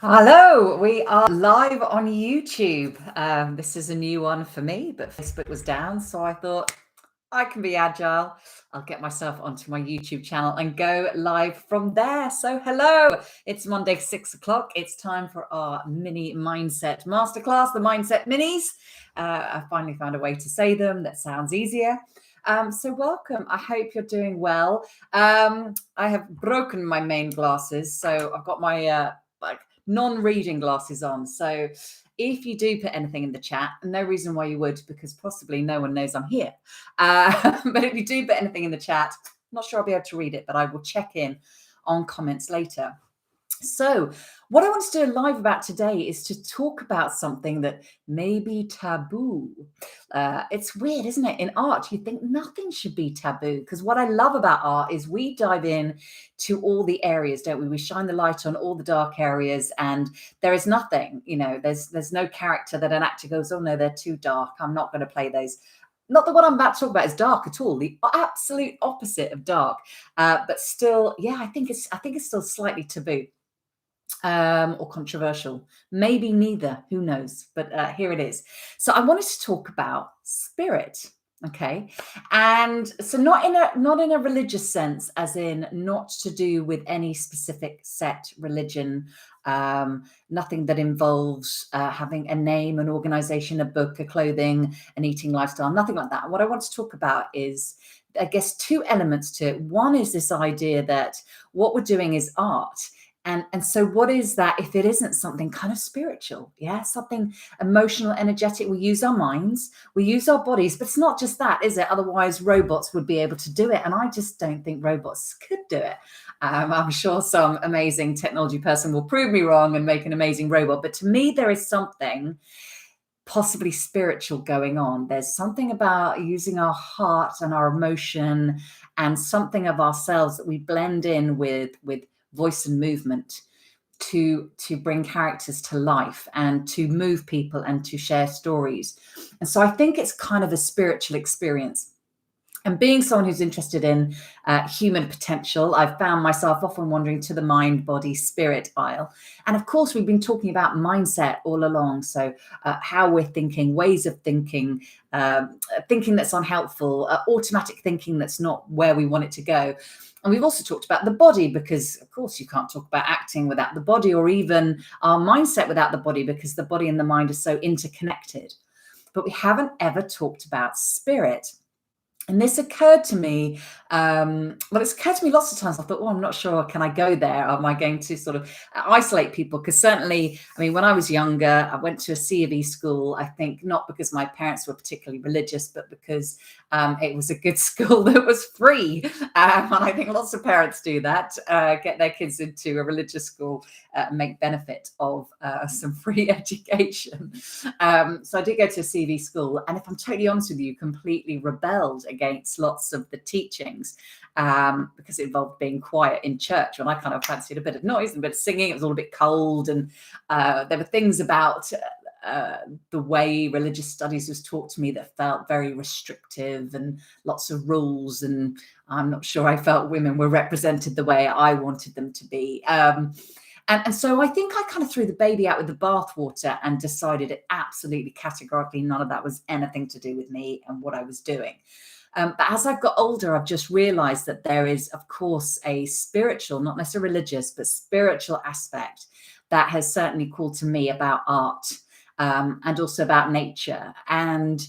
Hello, we are live on YouTube. This is a new one for me, but Facebook was down, so I thought I can be agile. I'll get myself onto my YouTube channel and go live from there. So, hello, it's Monday, 6 o'clock. It's time for our mini mindset masterclass, the Mindset Minis. I finally found a way to say them that sounds easier. So, welcome. I hope you're doing well. I have broken my main glasses, so I've got my non-reading glasses on. So if you do put anything in the chat, no reason why you would, because possibly no one knows I'm here. But if you do put anything in the chat, I'm not sure I'll be able to read it, but I will check in on comments later. So what I want to do live about today is to talk about something that may be taboo. It's weird, isn't it? In art, you think nothing should be taboo, because what I love about art is we dive in to all the areas, don't we? We shine the light on all the dark areas, and there is nothing, there's no character that an actor goes, oh no, they're too dark, I'm not going to play those. Not that what I'm about to talk about is dark at all, the absolute opposite of dark. But still, yeah, I think it's still slightly taboo. Or controversial, maybe neither, who knows, but here it is. So I wanted to talk about spirit, okay, and so not in a religious sense, as in not to do with any specific set religion, nothing that involves having a name, an organization, a book, a clothing, an eating lifestyle, nothing like that. What I want to talk about is, I guess, two elements to it. One is this idea that what we're doing is art. And so what is that if it isn't something kind of spiritual? Yeah, something emotional, energetic. We use our minds, we use our bodies, but it's not just that, is it? Otherwise, robots would be able to do it. And I just don't think robots could do it. I'm sure some amazing technology person will prove me wrong and make an amazing robot. But to me, there is something possibly spiritual going on. There's something about using our heart and our emotion and something of ourselves that we blend in with voice and movement to bring characters to life and to move people and to share stories. And so I think it's kind of a spiritual experience. And being someone who's interested in human potential, I've found myself often wandering to the mind, body, spirit aisle. And of course, we've been talking about mindset all along. So how we're thinking, ways of thinking, thinking that's unhelpful, automatic thinking that's not where we want it to go. And we've also talked about the body, because, of course, you can't talk about acting without the body, or even our mindset without the body, because the body and the mind are so interconnected. But we haven't ever talked about spirit. And this occurred to me, it's occurred to me lots of times. I thought, I'm not sure, can I go there? Am I going to sort of isolate people? Because certainly, I mean, when I was younger, I went to a C of E school, I think not because my parents were particularly religious, but because it was a good school that was free. And I think lots of parents do that, get their kids into a religious school, make benefit of some free education. So I did go to a C of E school. And if I'm totally honest with you, completely rebelled against lots of the teachings, because it involved being quiet in church, and I kind of fancied a bit of noise and a bit of singing. It was all a bit cold, and there were things about the way religious studies was taught to me that felt very restrictive, and lots of rules, and I'm not sure I felt women were represented the way I wanted them to be. And so I think I kind of threw the baby out with the bathwater and decided it absolutely categorically none of that was anything to do with me and what I was doing. But as I've got older, I've just realized that there is, of course, a spiritual, not necessarily religious, but spiritual aspect that has certainly called to me about art, and also about nature. And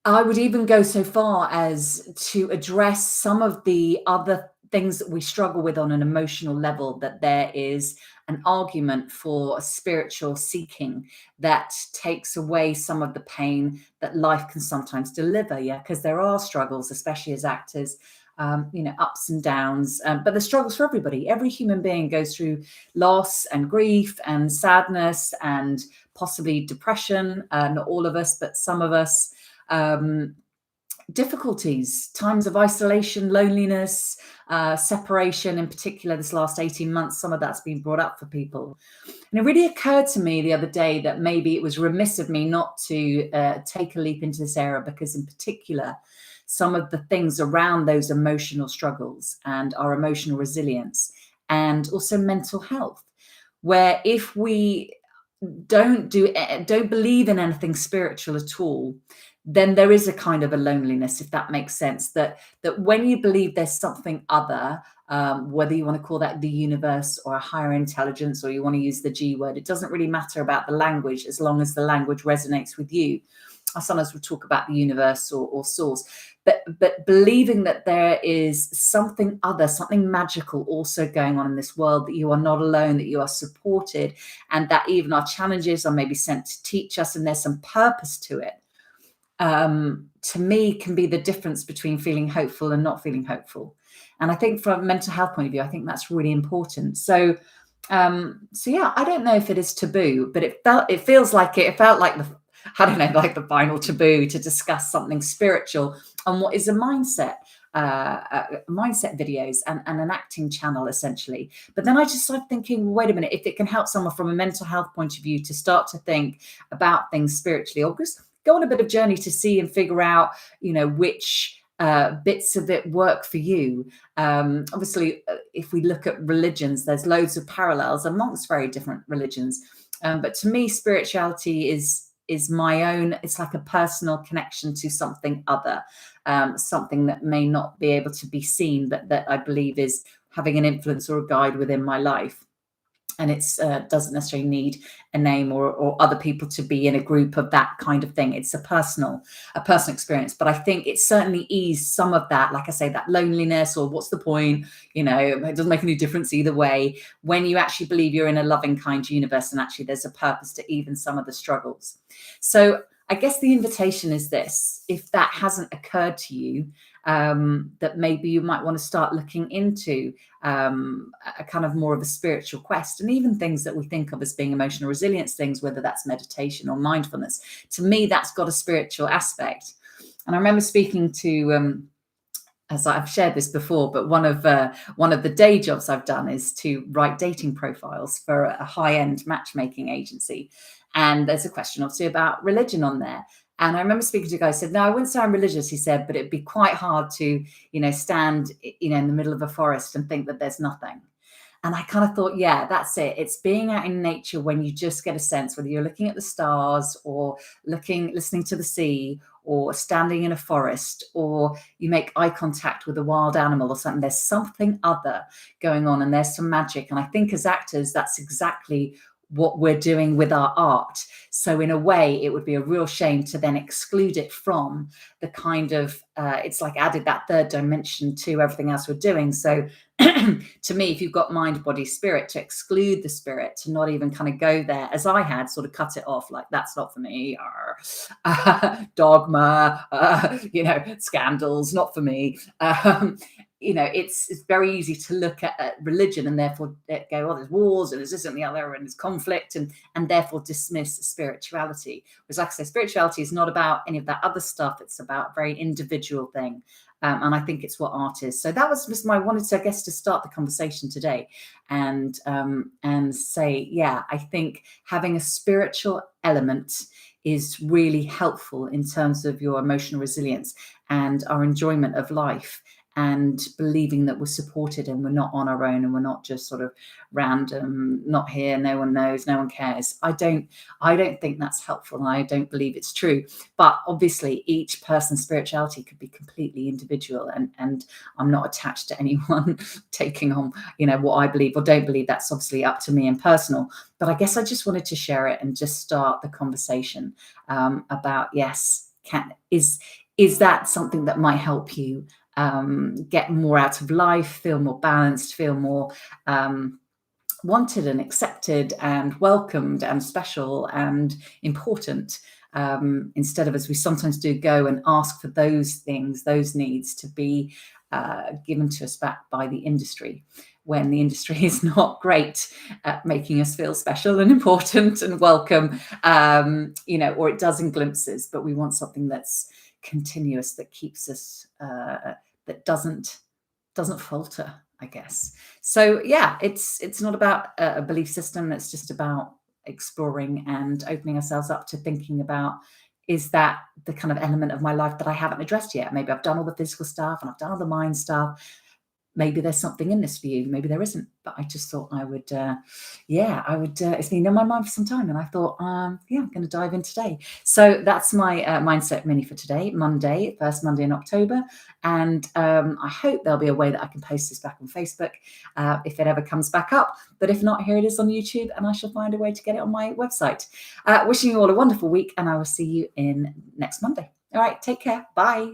I would even go so far as to address some of the other things that we struggle with on an emotional level, that there is an argument for spiritual seeking that takes away some of the pain that life can sometimes deliver. Yeah, because there are struggles, especially as actors, ups and downs, but the struggles for everybody. Every human being goes through loss and grief and sadness and possibly depression. Not all of us, but some of us. Difficulties, times of isolation, loneliness, separation. In particular, this last 18 months, some of that's been brought up for people. And it really occurred to me the other day that maybe it was remiss of me not to take a leap into this area, because in particular, some of the things around those emotional struggles and our emotional resilience, and also mental health, where if we don't believe in anything spiritual at all, then there is a kind of a loneliness, if that makes sense. That when you believe there's something other, whether you want to call that the universe or a higher intelligence, or you want to use the G word, it doesn't really matter about the language as long as the language resonates with you. I sometimes would talk about the universe or source, but believing that there is something other, something magical also going on in this world, that you are not alone, that you are supported, and that even our challenges are maybe sent to teach us, and there's some purpose to it. To me, can be the difference between feeling hopeful and not feeling hopeful. And I think from a mental health point of view, I think that's really important. So yeah, I don't know if it is taboo, but it feels like it felt like the, I don't know, like the final taboo to discuss something spiritual on what is a mindset videos and an acting channel essentially. But then I just started thinking, wait a minute, if it can help someone from a mental health point of view to start to think about things spiritually, or just go on a bit of journey to see and figure out, which bits of it work for you. Obviously, if we look at religions, there's loads of parallels amongst very different religions. But to me, spirituality is my own. It's like a personal connection to something other, something that may not be able to be seen, but that I believe is having an influence or a guide within my life. And it's doesn't necessarily need a name or other people to be in a group of that kind of thing. It's a personal experience. But I think it certainly eased some of that, like I say, that loneliness, or what's the point? It doesn't make any difference either way, when you actually believe you're in a loving, kind universe, and actually there's a purpose to even some of the struggles. So I guess the invitation is this: if that hasn't occurred to you, that maybe you might want to start looking into a kind of more of a spiritual quest, and even things that we think of as being emotional resilience things, whether that's meditation or mindfulness. To me, that's got a spiritual aspect. And I remember speaking to, as I've shared this before, but one of the day jobs I've done is to write dating profiles for a high-end matchmaking agency. And there's a question obviously about religion on there. And I remember speaking to a guy who said, no, I wouldn't say I'm religious, he said, but it'd be quite hard to, stand, in the middle of a forest and think that there's nothing. And I kind of thought, yeah, that's it. It's being out in nature when you just get a sense, whether you're looking at the stars or listening to the sea, or standing in a forest, or you make eye contact with a wild animal or something. There's something other going on, and there's some magic. And I think as actors, that's exactly what we're doing with our art. So in a way, it would be a real shame to then exclude it from the kind of, it's like added that third dimension to everything else we're doing. So to me, if you've got mind, body, spirit, to exclude the spirit, to not even kind of go there, as I had, sort of cut it off, like, that's not for me, dogma, scandals, not for me. It's very easy to look at religion and therefore go, oh, there's wars and there's this and the other and there's conflict, and therefore dismiss spirituality. Whereas, like I say, spirituality is not about any of that other stuff. It's about a very individual thing. And I think it's what art is. So that was just I wanted to, I guess, to start the conversation today and say, yeah, I think having a spiritual element is really helpful in terms of your emotional resilience and our enjoyment of life, and believing that we're supported and we're not on our own, and we're not just sort of random, not here, no one knows, no one cares. I don't think that's helpful, and I don't believe it's true. But obviously each person's spirituality could be completely individual, and I'm not attached to anyone taking on, what I believe or don't believe. That's obviously up to me and personal. But I guess I just wanted to share it and just start the conversation about, yes, is that something that might help you get more out of life, feel more balanced, feel more wanted and accepted and welcomed and special and important, instead of, as we sometimes do, go and ask for those things, those needs to be given to us back by the industry, when the industry is not great at making us feel special and important and welcome, or it does in glimpses, but we want something that's continuous, that keeps us, that doesn't falter, I guess. So yeah, it's not about a belief system. It's just about exploring and opening ourselves up to thinking about, is that the kind of element of my life that I haven't addressed yet? Maybe I've done all the physical stuff and I've done all the mind stuff, maybe there's something in this for you. Maybe there isn't, but I just thought I would, it's been on my mind for some time. And I thought, I'm going to dive in today. So that's my mindset mini for today, Monday, first Monday in October. And I hope there'll be a way that I can post this back on Facebook if it ever comes back up. But if not, here it is on YouTube, and I shall find a way to get it on my website. Wishing you all a wonderful week, and I will see you in next Monday. All right, take care. Bye.